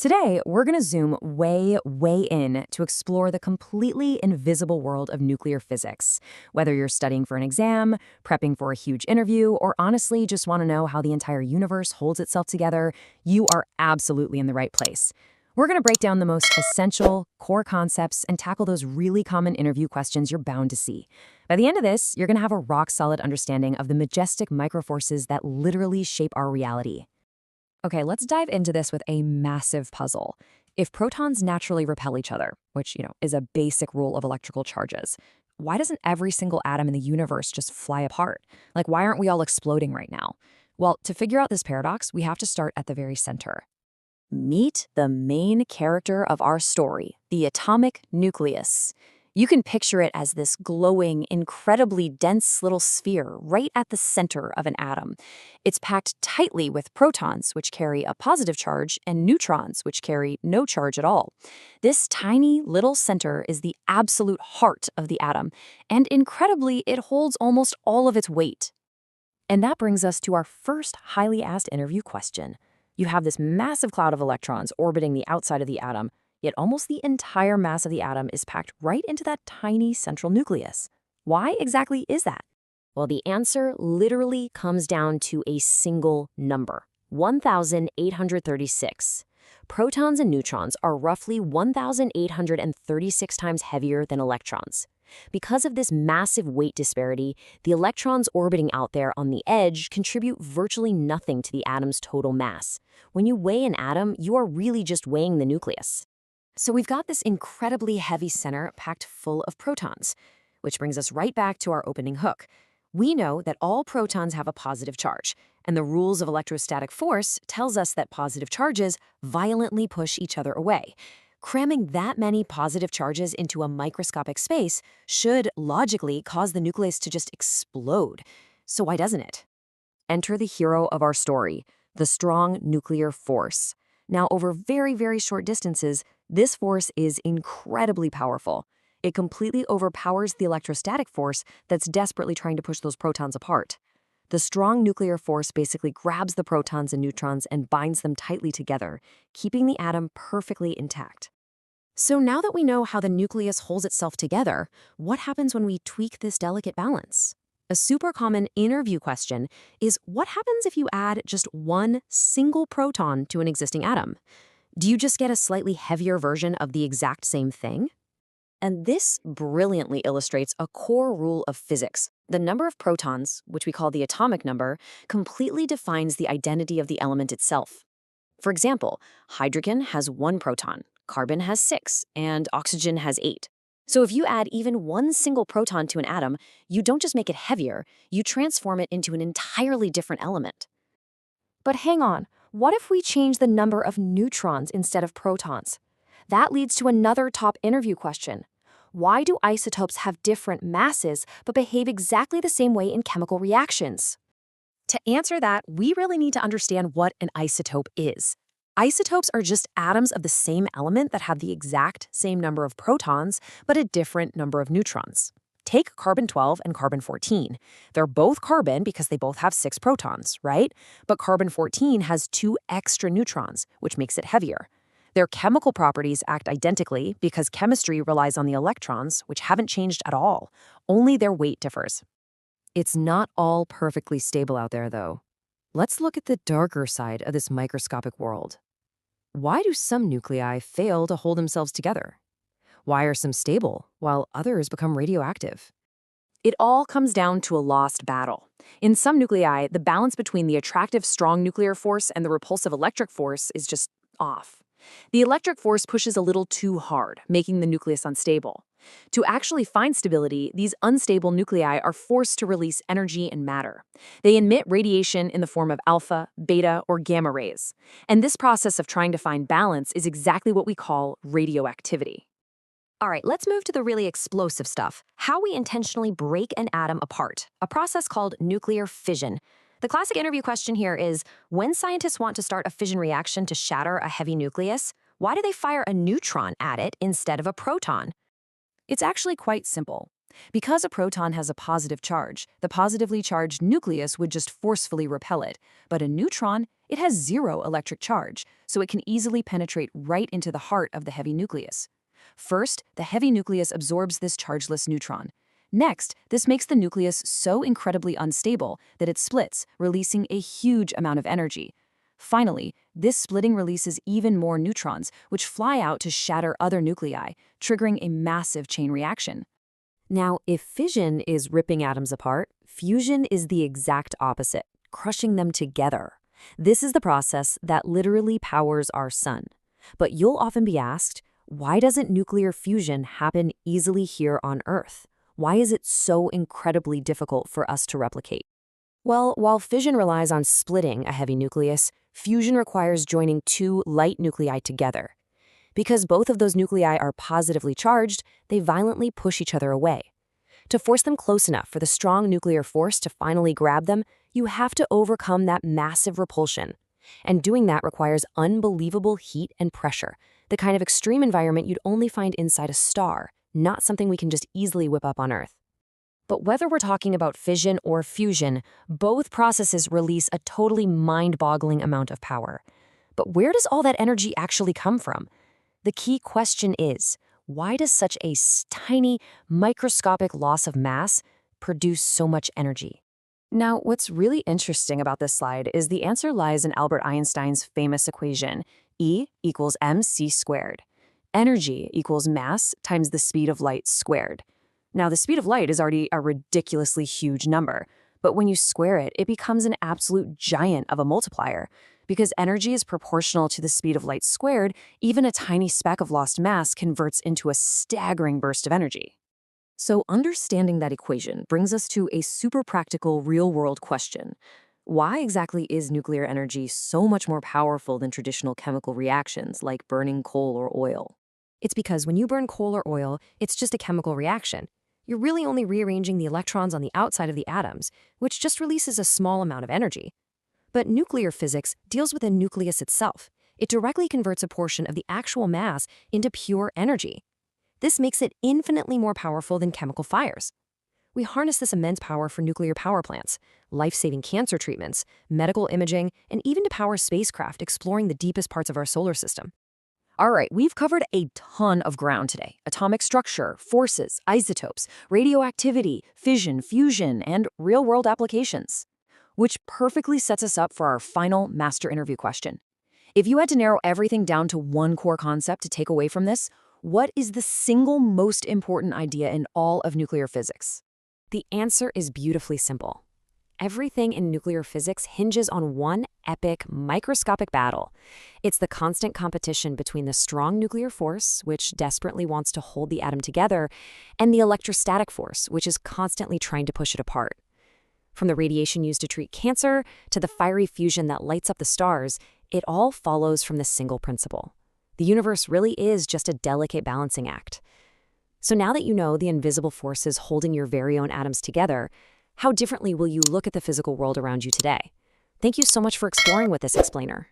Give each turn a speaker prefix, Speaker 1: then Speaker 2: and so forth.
Speaker 1: Today, we're going to zoom way, way in to explore the completely invisible world of nuclear physics. Whether you're studying for an exam, prepping for a huge interview, or honestly just want to know how the entire universe holds itself together, you are absolutely in the right place. We're going to break down the most essential, core concepts and tackle those really common interview questions you're bound to see. By the end of this, you're going to have a rock-solid understanding of the majestic microforces that literally shape our reality. Okay, let's dive into this with a massive puzzle. If protons naturally repel each other, which, is a basic rule of electrical charges, why doesn't every single atom in the universe just fly apart? Like, why aren't we all exploding right now? Well, to figure out this paradox, we have to start at the very center. Meet the main character of our story, the atomic nucleus. You can picture it as this glowing, incredibly dense little sphere right at the center of an atom. It's packed tightly with protons, which carry a positive charge, and neutrons, which carry no charge at all. This tiny little center is the absolute heart of the atom, and incredibly, it holds almost all of its weight. And that brings us to our first highly asked interview question. You have this massive cloud of electrons orbiting the outside of the atom, yet almost the entire mass of the atom is packed right into that tiny central nucleus. Why exactly is that? Well, the answer literally comes down to a single number, 1,836. Protons and neutrons are roughly 1,836 times heavier than electrons. Because of this massive weight disparity, the electrons orbiting out there on the edge contribute virtually nothing to the atom's total mass. When you weigh an atom, you are really just weighing the nucleus. So we've got this incredibly heavy center packed full of protons, which brings us right back to our opening hook. We know that all protons have a positive charge, and the rules of electrostatic force tells us that positive charges violently push each other away. Cramming that many positive charges into a microscopic space should logically cause the nucleus to just explode. So why doesn't it? Enter the hero of our story, the strong nuclear force. Now, over very, very short distances, this force is incredibly powerful. It completely overpowers the electrostatic force that's desperately trying to push those protons apart. The strong nuclear force basically grabs the protons and neutrons and binds them tightly together, keeping the atom perfectly intact. So now that we know how the nucleus holds itself together, what happens when we tweak this delicate balance? A super common interview question is, what happens if you add just one single proton to an existing atom? Do you just get a slightly heavier version of the exact same thing? And this brilliantly illustrates a core rule of physics. The number of protons, which we call the atomic number, completely defines the identity of the element itself. For example, hydrogen has 1 proton, carbon has 6, and oxygen has 8. So if you add even one single proton to an atom, you don't just make it heavier, you transform it into an entirely different element. But hang on, what if we change the number of neutrons instead of protons? That leads to another top interview question. Why do isotopes have different masses but behave exactly the same way in chemical reactions? To answer that, we really need to understand what an isotope is. Isotopes are just atoms of the same element that have the exact same number of protons, but a different number of neutrons. Take carbon-12 and carbon-14. They're both carbon because they both have 6 protons, right? But carbon-14 has 2 extra neutrons, which makes it heavier. Their chemical properties act identically because chemistry relies on the electrons, which haven't changed at all. Only their weight differs. It's not all perfectly stable out there, though. Let's look at the darker side of this microscopic world. Why do some nuclei fail to hold themselves together? Why are some stable, while others become radioactive? It all comes down to a lost battle. In some nuclei, the balance between the attractive strong nuclear force and the repulsive electric force is just off. The electric force pushes a little too hard, making the nucleus unstable. To actually find stability, these unstable nuclei are forced to release energy and matter. They emit radiation in the form of alpha, beta, or gamma rays. And this process of trying to find balance is exactly what we call radioactivity. All right, let's move to the really explosive stuff, how we intentionally break an atom apart, a process called nuclear fission. The classic interview question here is, when scientists want to start a fission reaction to shatter a heavy nucleus, why do they fire a neutron at it instead of a proton? It's actually quite simple.
Speaker 2: Because a proton has a positive charge, the positively charged nucleus would just forcefully repel it. But a neutron, it has zero electric charge, so it can easily penetrate right into the heart of the heavy nucleus. First, the heavy nucleus absorbs this chargeless neutron. Next, this makes the nucleus so incredibly unstable that it splits, releasing a huge amount of energy. Finally, this splitting releases even more neutrons, which fly out to shatter other nuclei, triggering a massive chain reaction.
Speaker 1: Now, if fission is ripping atoms apart, fusion is the exact opposite, crushing them together. This is the process that literally powers our sun. But you'll often be asked, why doesn't nuclear fusion happen easily here on Earth? Why is it so incredibly difficult for us to replicate? Well, while fission relies on splitting a heavy nucleus, fusion requires joining two light nuclei together. Because both of those nuclei are positively charged, they violently push each other away. To force them close enough for the strong nuclear force to finally grab them, you have to overcome that massive repulsion. And doing that requires unbelievable heat and pressure, the kind of extreme environment you'd only find inside a star, not something we can just easily whip up on Earth. But whether we're talking about fission or fusion, both processes release a totally mind-boggling amount of power. But where does all that energy actually come from? The key question is, why does such a tiny, microscopic loss of mass produce so much energy?
Speaker 2: Now, what's really interesting about this slide is the answer lies in Albert Einstein's famous equation, E equals mc squared. Energy equals mass times the speed of light squared. Now, the speed of light is already a ridiculously huge number, but when you square it, it becomes an absolute giant of a multiplier. Because energy is proportional to the speed of light squared, even a tiny speck of lost mass converts into a staggering burst of energy. So understanding that equation brings us to a super practical, real-world question. Why exactly is nuclear energy so much more powerful than traditional chemical reactions like burning coal or oil? It's because when you burn coal or oil, it's just a chemical reaction. You're really only rearranging the electrons on the outside of the atoms, which just releases a small amount of energy. But nuclear physics deals with the nucleus itself. It directly converts a portion of the actual mass into pure energy. This makes it infinitely more powerful than chemical fires. We harness this immense power for nuclear power plants, life-saving cancer treatments, medical imaging, and even to power spacecraft exploring the deepest parts of our solar system. All right, we've covered a ton of ground today. Atomic structure, forces, isotopes, radioactivity, fission, fusion, and real-world applications. Which perfectly sets us up for our final master interview question. If you had to narrow everything down to one core concept to take away from this, what is the single most important idea in all of nuclear physics? The answer is beautifully simple. Everything in nuclear physics hinges on one epic, microscopic battle. It's the constant competition between the strong nuclear force, which desperately wants to hold the atom together, and the electrostatic force, which is constantly trying to push it apart. From the radiation used to treat cancer to the fiery fusion that lights up the stars, it all follows from this single principle. The universe really is just a delicate balancing act. So now that you know the invisible forces holding your very own atoms together, how differently will you look at the physical world around you today? Thank you so much for exploring with this explainer.